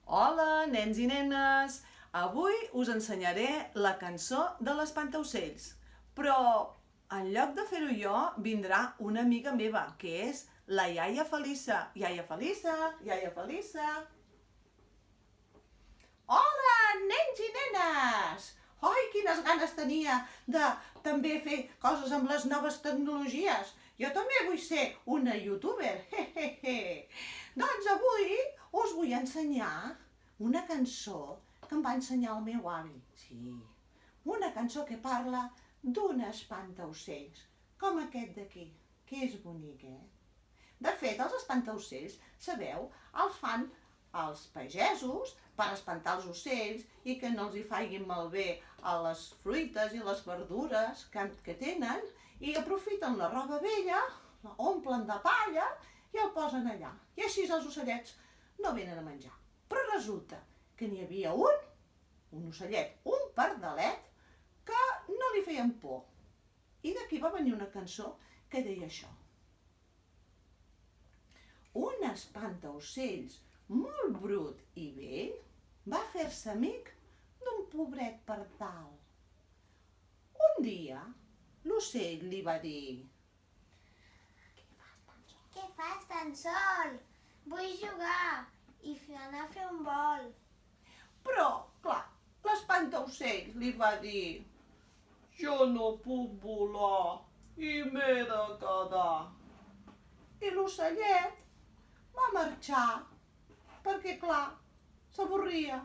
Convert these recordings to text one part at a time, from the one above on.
Hola, nens i nenes! Avui us ensenyaré la cançó de l'espantaocells. Però en lloc de fer-ho jo, vindrà una amiga meva, que és la iaia Felissa. Iaia Felissa, iaia Felissa. Hola, nens i nenes! Ai, quines ganes tenia de també fer coses amb les noves tecnologies. Jo també vull ser una youtuber. Doncs avui us vull ensenyar una cançó que em va ensenyar el meu avi. Sí, una cançó que parla d'un espantaocells, com aquest d'aquí, que és bonic, De fet, els espantaocells, sabeu, els fan els pagesos per espantar els ocells i que no els hi facin malbé a les fruites i les verdures que tenen, i aprofiten la roba vella, la omplen de palla i el posen allà. I així els ocellets no venen a menjar. Però resulta que n'hi havia un ocellet, un pardalet, que no li feien por. I d'aquí va venir una cançó que deia això. Un espantaocells molt brut i vell va fer-se amic d'un pobret pardal. Un dia l'ocell li va dir: Què fas tan sol? Vull jugar i anar a fer un vol. Però, clar, l'espantaocells li va dir: jo no puc volar i m'he de quedar. I l'ocellet va marxar perquè, clar, s'avorria.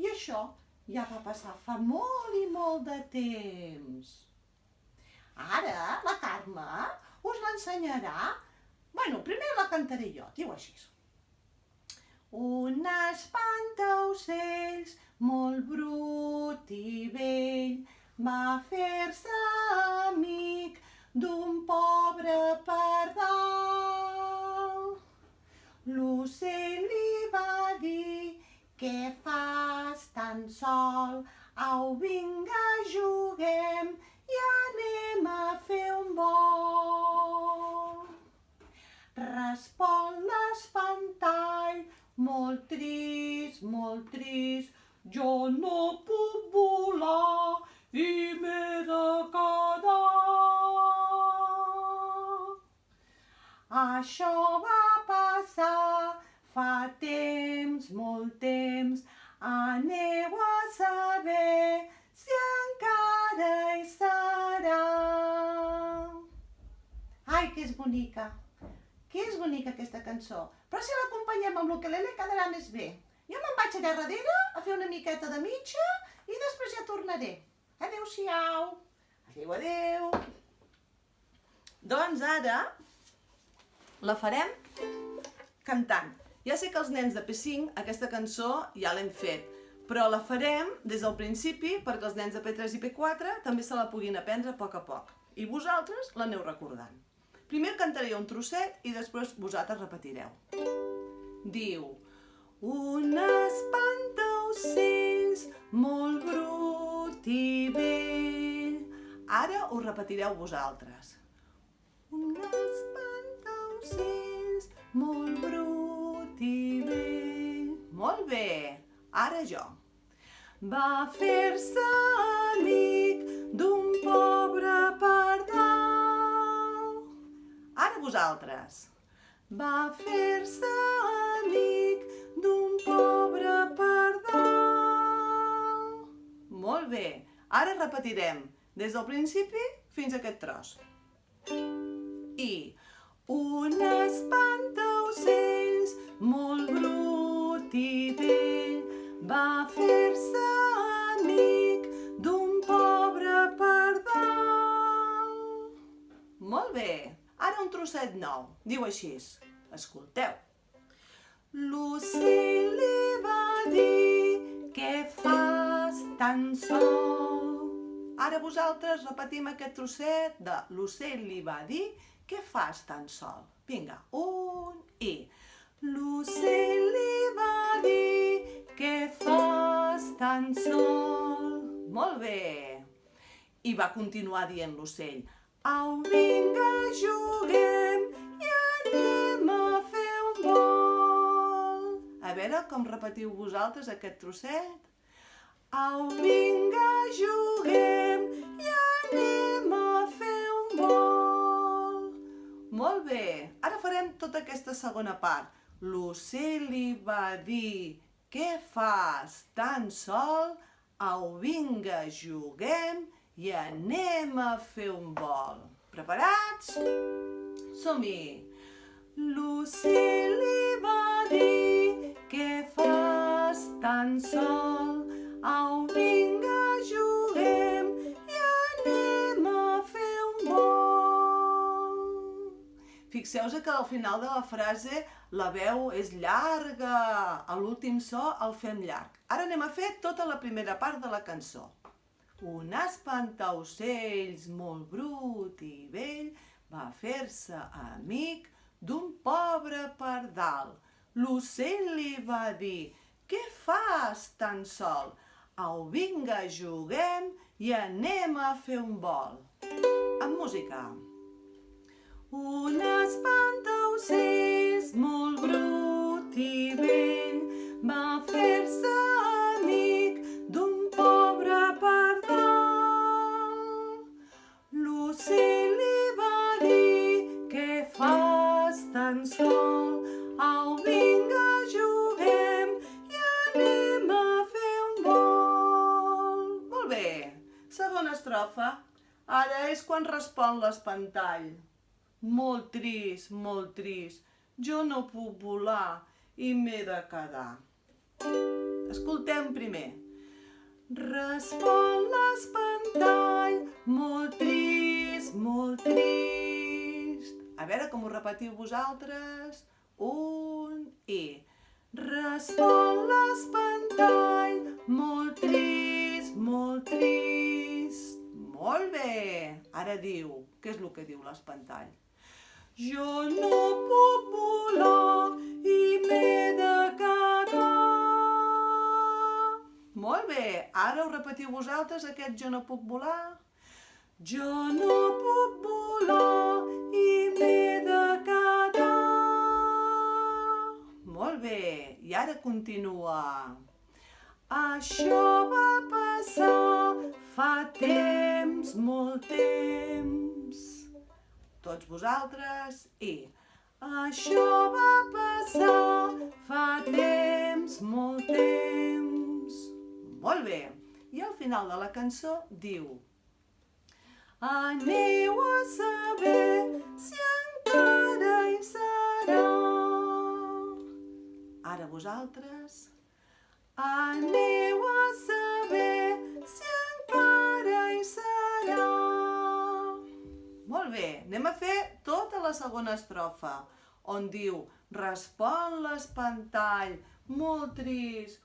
I això ja va passar fa molt i molt de temps. Ara la Carme us l'ensenyarà. Bueno, primer la cantaré jo, diu així. Un espantaocells molt brut i vell va fer-se amic d'un pobre pardal. L'ocell li va dir: què fas tan sol? Au, vinga, juguem i anem a fer un vol. Respon l'espantall, molt trist, jo no puc volar i m'he de quedar. Això va passar fa temps, molt temps, aneu a saber si encara hi serà. Ai, que és bonica! Que és bonica aquesta cançó. Però si l'acompanyem amb l'ukelele quedarà més bé. Jo me'n vaig allà darrere a fer una miqueta de mitja i després ja tornaré. Adéu-siau. Adéu, adéu. Doncs ara la farem cantant. Ja sé que els nens de P5 aquesta cançó ja l'hem fet, però la farem des del principi perquè els nens de P3 i P4 també se la puguin aprendre a poc. I vosaltres l'aneu recordant. Primer cantaré un trosset i després vosaltres repetireu. Diu: un espantaocells molt brut i vell. Ara ho repetireu vosaltres. Un espantaocells molt brut i vell. Molt bé, ara jo. Va fer-se amic d'un pobre pardal. Ara vosaltres. Va fer-se amic d'un pobre pardal. Molt bé, ara repetirem des del principi fins a aquest tros. I un espantaocells molt brut i vell va fer-se amic d'un pobre pardal. Molt bé, ara un trosset nou, diu així, escolteu. L'ocell li va dir: què fas tan sol? Ara vosaltres repetim aquest trosset de l'ocell li va dir: què fas tan sol? Vinga, un i. L'ocell li va dir: què fas tan sol? Molt bé. I va continuar dient l'ocell: au, vinga, juguem i anem a fer un vol. A veure com repetiu vosaltres aquest trosset. Au, vinga, juguem i anem a fer un vol. Molt bé, ara farem tota aquesta segona part. L'ocell li va dir, què fas tan sol? Au, vinga, juguem i anem a fer un vol. Preparats? Som-hi! L'ocell li va dir, què fas tan sol? Au, vinga, juguem i anem a fer un vol. Fixeu-vos que al final de la frase la veu és llarga, a l'últim so el fem llarg. Ara anem a fer tota la primera part de la cançó. Un espantaocells molt brut i vell va fer-se amic d'un pobre pardal. L'ocell li va dir, què fas tan sol? Au, vinga, juguem i anem a fer un vol. Amb música. Un espantaocells molt brut i vell va fer-se amic d'un pobre pardal. L'ocell li va dir, què fas tan sol? Au, vinga, juguem i anem a fer un vol. Molt bé. Segona estrofa. Ara és quan respon l'espantall. Molt trist, jo no puc volar i m'he de quedar. Escoltem primer. Respon l'espantall, molt trist, molt trist. A veure com ho repetiu vosaltres. Un i. Respon l'espantall, molt trist, molt trist. Molt bé. Ara diu, què és el que diu l'espantall? Jo no puc volar i m'he de quedar. Molt bé, ara ho repetiu vosaltres, aquest jo no puc volar. Jo no puc volar i m'he de quedar. Molt bé, i ara continua. Això va passar fa temps, molt temps. Tots vosaltres i això va passar fa temps, molt temps. Molt bé. I al final de la cançó diu: aneu a saber si encara hi serà. Ara vosaltres. Aneu a saber si encara hi serà. Molt bé, anem a fer tota la segona estrofa, on diu, respon l'espantall, molt trist,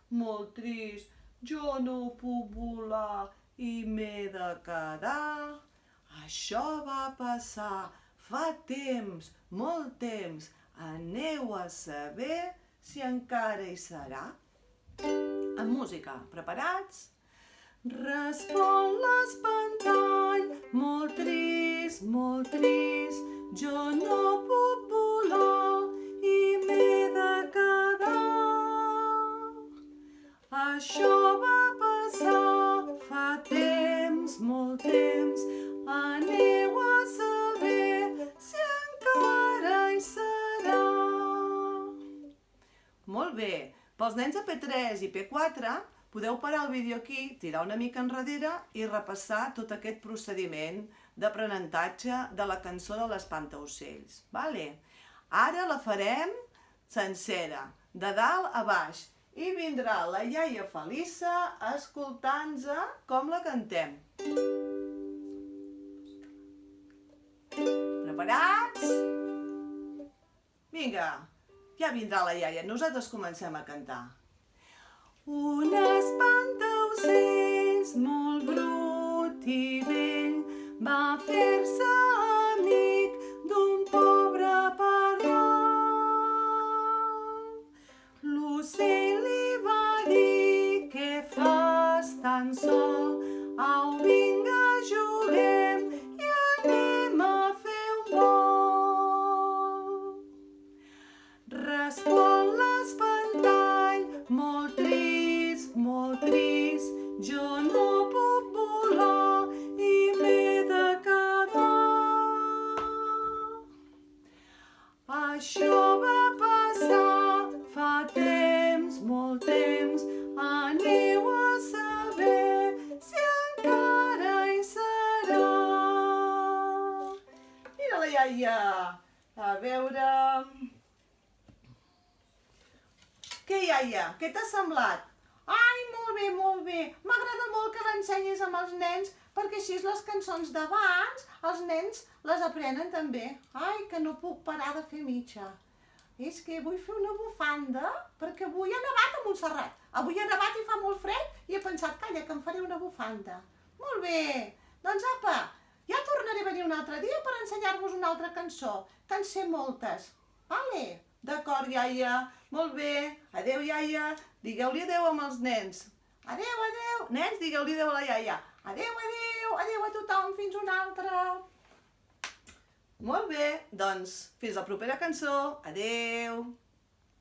jo no puc volar i m'he de quedar. Això va passar fa temps, molt temps, aneu a saber si encara hi serà. Amb música, preparats? Respon l'espantall, molt trist, jo no puc volar i m'he de quedar. Això va passar fa temps, molt temps, aneu a saber si encara hi serà. Molt bé, pels nens de P3 i P4 podeu parar el vídeo aquí, tirar una mica enrere i repassar tot aquest procediment d'aprenentatge de la cançó de l'Espantaocells. Vale? Ara la farem sencera, de dalt a baix, i vindrà la iaia Felissa escoltant-nos com la cantem. Preparats? Vinga, ja vindrà la iaia, nosaltres comencem a cantar. Un espantaocells molt brut i vell va fer-se amic d'un pobre pardal. L'ocell li va dir, què fas tan sol? Au, vinga, juguem i anem a fer un vol. Respon l'espantall, Què, iaia? Què t'ha semblat? Ai, molt bé, molt bé. M'agrada molt que l'ensenyis amb els nens, perquè així les cançons d'abans, els nens les aprenen també. Ai, que no puc parar de fer mitja. És que vull fer una bufanda, perquè avui ha nevat a Montserrat. Avui ha nevat i fa molt fred i he pensat, calla, que em faré una bufanda. Molt bé. Doncs apa, ja tornaré a venir un altre dia per ensenyar-vos una altra cançó, que en sé moltes. Vale? D'acord, iaia. Molt bé. Adéu, iaia. Digueu-li adéu amb els nens. Adéu, adéu. Nens, digueu-li adéu a la iaia. Adéu, adéu. Adéu a tothom. Fins una altra. Molt bé. Doncs, fins la propera cançó. Adéu.